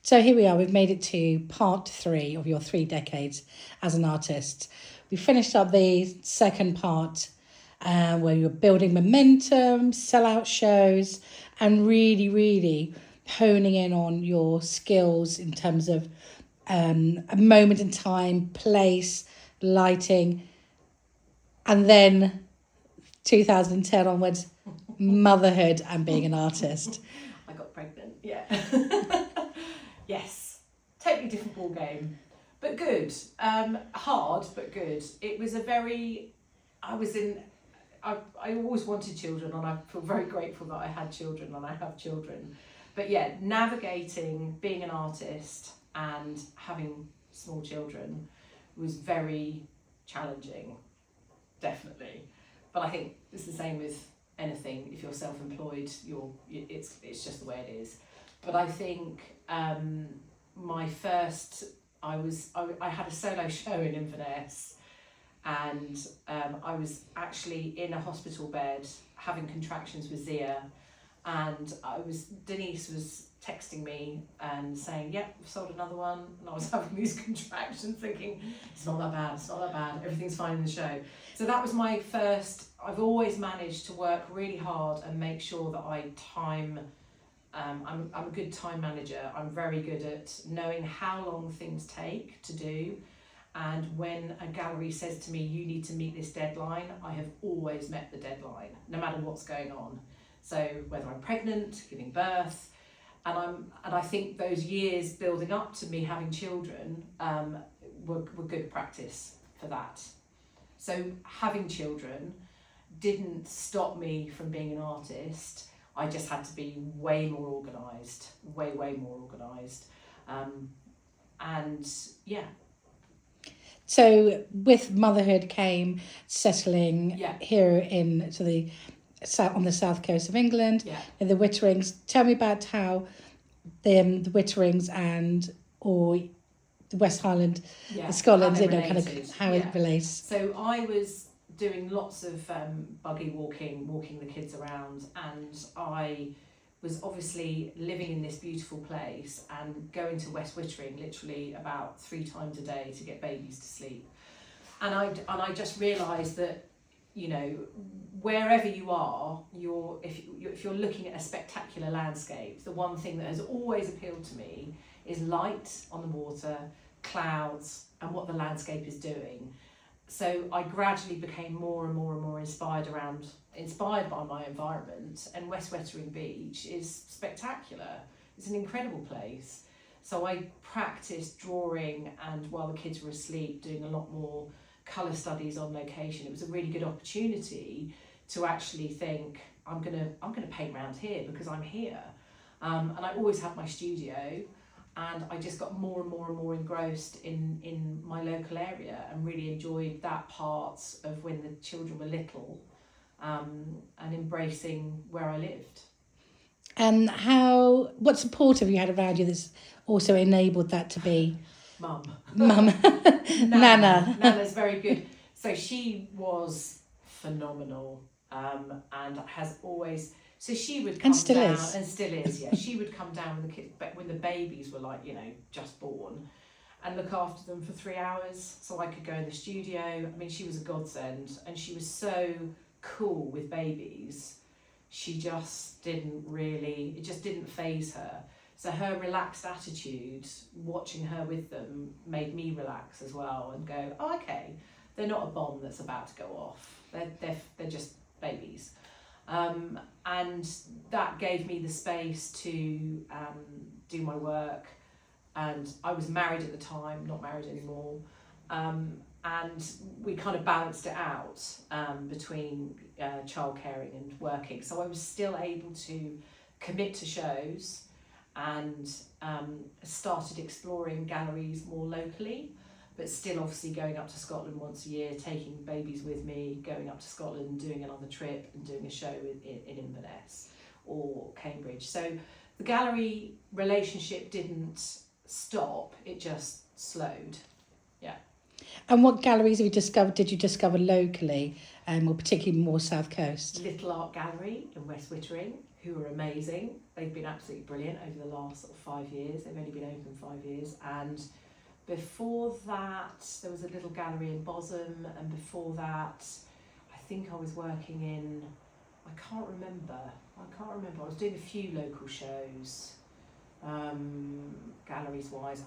So here we are, we've made it to part 3 of your 3 decades as an artist. We finished up the second part where you were building momentum, sellout shows, and really, really honing in on your skills in terms of a moment in time, place, lighting, and then 2010 onwards, motherhood and being an artist. I got pregnant, yeah. Yes, totally different ball game, but good. Hard, but good. It was I always wanted children, and I feel very grateful that I had children and I have children. But yeah, navigating being an artist and having small children was very challenging, definitely. But I think it's the same with anything. If you're self-employed, it's just the way it is. But I think I had a solo show in Inverness, and I was actually in a hospital bed having contractions with Zia, and Denise was texting me and saying, yep, we've sold another one, and I was having these contractions thinking, it's not that bad, everything's fine in the show. So that was my first. I've always managed to work really hard and make sure that I'm a good time manager. I'm very good at knowing how long things take to do, and when a gallery says to me, you need to meet this deadline, I have always met the deadline, no matter what's going on. So whether I'm pregnant, giving birth, and I think those years building up to me having children were good practice for that. So having children didn't stop me from being an artist. I just had to be way more organised, way more organised. And yeah. So with motherhood came settling here on the south coast of England, in the Witterings. Tell me about how the Witterings or the West Highland, Scotland, kind of how it relates. So I was doing lots of buggy walking the kids around, and I was obviously living in this beautiful place and going to West Wittering literally about 3 times a day to get babies to sleep. And I just realised that, wherever you are, if you're looking at a spectacular landscape, the one thing that has always appealed to me is light on the water, clouds, and what the landscape is doing. So I gradually became more and more inspired by my environment, and West Wittering Beach is spectacular. It's an incredible place. So I practiced drawing, and while the kids were asleep, doing a lot more colour studies on location. It was a really good opportunity to actually think, I'm gonna paint around here because I'm here. And I always had my studio, and I just got more and more engrossed in my local area and really enjoyed that part of when the children were little, and embracing where I lived. And what support have you had around you that's also enabled that to be? Mum. Nana. Nana's very good. So she was phenomenal, and has always. So she would come down, and still is, yeah. She would come down when the babies were just born, and look after them for 3 hours, so I could go in the studio. I mean, she was a godsend, and she was so cool with babies. She just it just didn't faze her. So her relaxed attitude, watching her with them, made me relax as well and go, oh, okay, they're not a bomb that's about to go off. They're just babies. And that gave me the space to do my work. And I was married at the time, not married anymore. And we kind of balanced it out between childcaring and working. So I was still able to commit to shows, and started exploring galleries more locally, but still obviously going up to Scotland once a year, taking babies with me, going up to Scotland, doing another trip and doing a show in Inverness or Cambridge. So the gallery relationship didn't stop, it just slowed. Yeah. And what galleries did you discover locally, or particularly more South Coast? Little Art Gallery in West Wittering. who are amazing. They've been absolutely brilliant over the last sort of 5 years. They've only been open 5 years. And before that, there was a little gallery in Bosham. And before that, I think I was working in, I can't remember. I was doing a few local shows, galleries wise.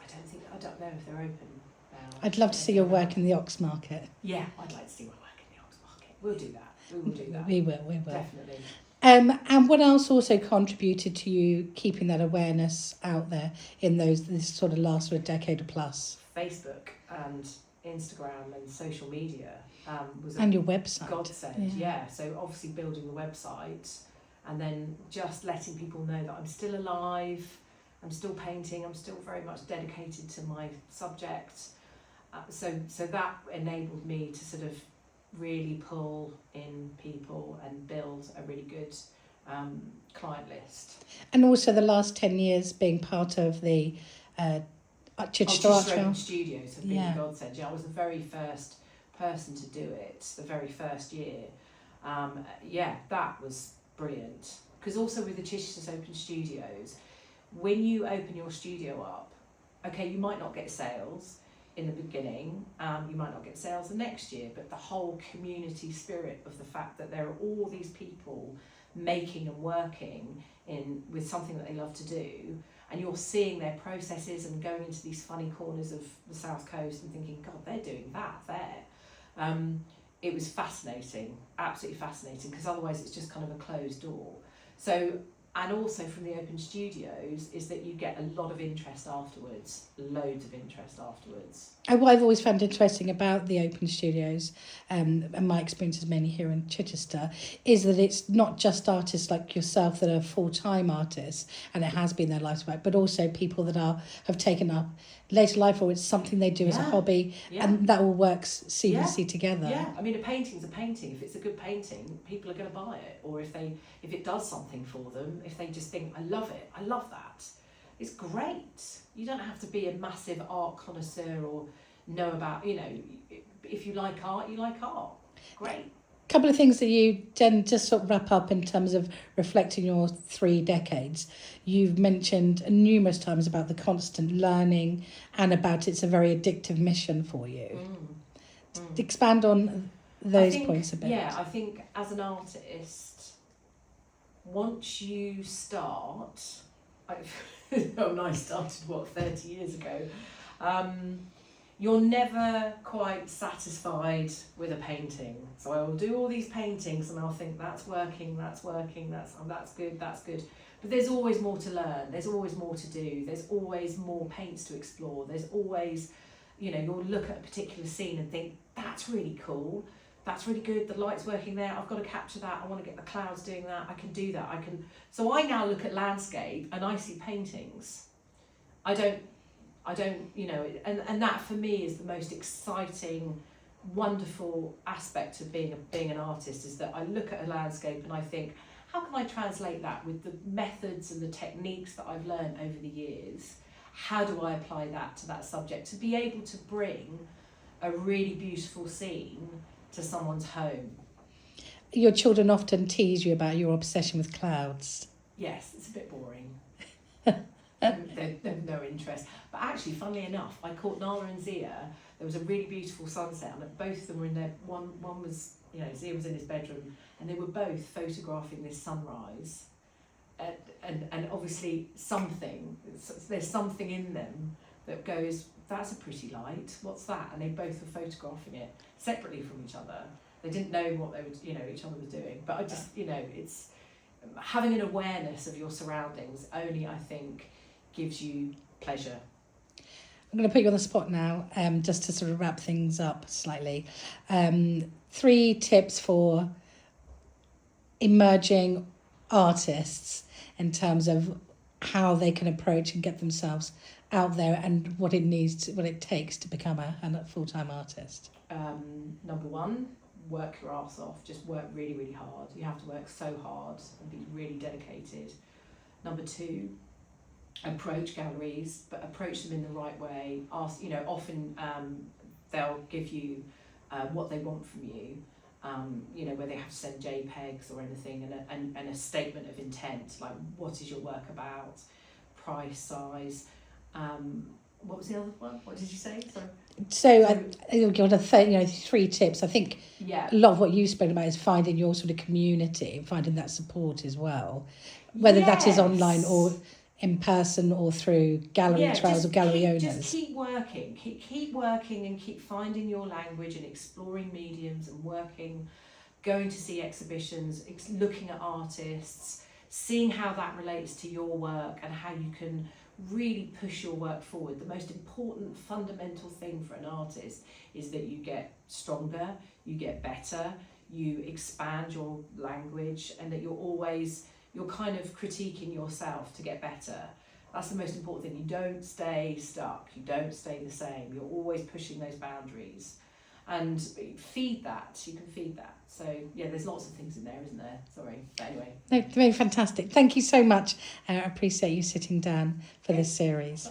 I don't know if they're open now. I'd love to see your work in the Ox Market. Yeah, I'd like to see my work in the Ox Market. We'll do that. We will do that. We will. Definitely. And what else also contributed to you keeping that awareness out there in this sort of last decade or plus? Facebook and Instagram and social media was and your website. Godsend, yeah. So obviously building the website, and then just letting people know that I'm still alive, I'm still painting, I'm still very much dedicated to my subject. So that enabled me to sort of really pull in people and build a really good client list. And also the last 10 years being part of the Chichester Open Studios have been a godsend. I was the very first person to do it, the very first year. That was brilliant. Because also with the Chichester Open Studios, when you open your studio up, okay, you might not get sales in the beginning, you might not get sales the next year, but the whole community spirit of the fact that there are all these people making and working with something that they love to do, and you're seeing their processes and going into these funny corners of the South Coast and thinking, God, they're doing that there. It was fascinating, absolutely fascinating, because otherwise it's just kind of a closed door. So, and also from the open studios is that you get a lot of interest afterwards, loads of interest afterwards. And what I've always found interesting about the open studios, and my experiences mainly here in Chichester, is that it's not just artists like yourself that are full-time artists, and it has been their life's work, but also people that have taken up later life, or it's something they do as a hobby, and that all works seamlessly together. Yeah, I mean, a painting's a painting. If it's a good painting, people are going to buy it, or if it does something for them, if they just think, I love it, I love that, it's great. You don't have to be a massive art connoisseur or know about, if you like art, you like art. Great. A couple of things that you then just sort of wrap up in terms of reflecting your 3 decades. You've mentioned numerous times about the constant learning and about it's a very addictive mission for you. Expand on those points a bit. Yeah, I think as an artist, once you start, I started 30 years ago, you're never quite satisfied with a painting. So I will do all these paintings and I'll think that's working, that's good. But there's always more to learn, there's always more to do, there's always more paints to explore, there's always, you'll look at a particular scene and think, that's really cool, that's really good, the light's working there, I've got to capture that, I want to get the clouds doing that, I can do that, So I now look at landscape and I see paintings. I don't, and that for me is the most exciting, wonderful aspect of being an artist, is that I look at a landscape and I think, how can I translate that with the methods and the techniques that I've learned over the years? How do I apply that to that subject to be able to bring a really beautiful scene to someone's home? Your children often tease you about your obsession with clouds. Yes, it's a bit boring. They've no interest. But actually, funnily enough, I caught Nala and Zia. There was a really beautiful sunset, and both of them were in there. One was, Zia was in his bedroom, and they were both photographing this sunrise. And obviously there's something in them that goes, that's a pretty light, what's that? And they both were photographing it separately from each other. They didn't know what they would, each other was doing. But I just, it's having an awareness of your surroundings only, I think, gives you pleasure. I'm going to put you on the spot now, just to sort of wrap things up slightly. 3 tips for emerging artists in terms of how they can approach and get themselves out there, and what it takes to become a full-time artist. Number 1, work your arse off. Just work really, really hard. You have to work so hard and be really dedicated. Number 2, approach galleries, but approach them in the right way. Ask, often they'll give you what they want from you, you know, where they have to send JPEGs or anything, and a statement of intent, like what is your work about, price, size. What was the other one? What did you say? You've got 3 tips. I think a lot of what you've spoken about is finding your sort of community, finding that support as well, whether that is online or in person or through gallery trials or gallery owners. Just keep working, keep working, and keep finding your language and exploring mediums and working, going to see exhibitions, looking at artists, seeing how that relates to your work and how you can really push your work forward. The most important fundamental thing for an artist is that you get stronger, you get better, you expand your language, and that you're kind of critiquing yourself to get better. That's the most important thing. You don't stay stuck, you don't stay the same, you're always pushing those boundaries. And feed that, you can feed that. So yeah, there's lots of things in there, isn't there? Sorry, but anyway. No, very fantastic. Thank you so much. I appreciate you sitting down for this series.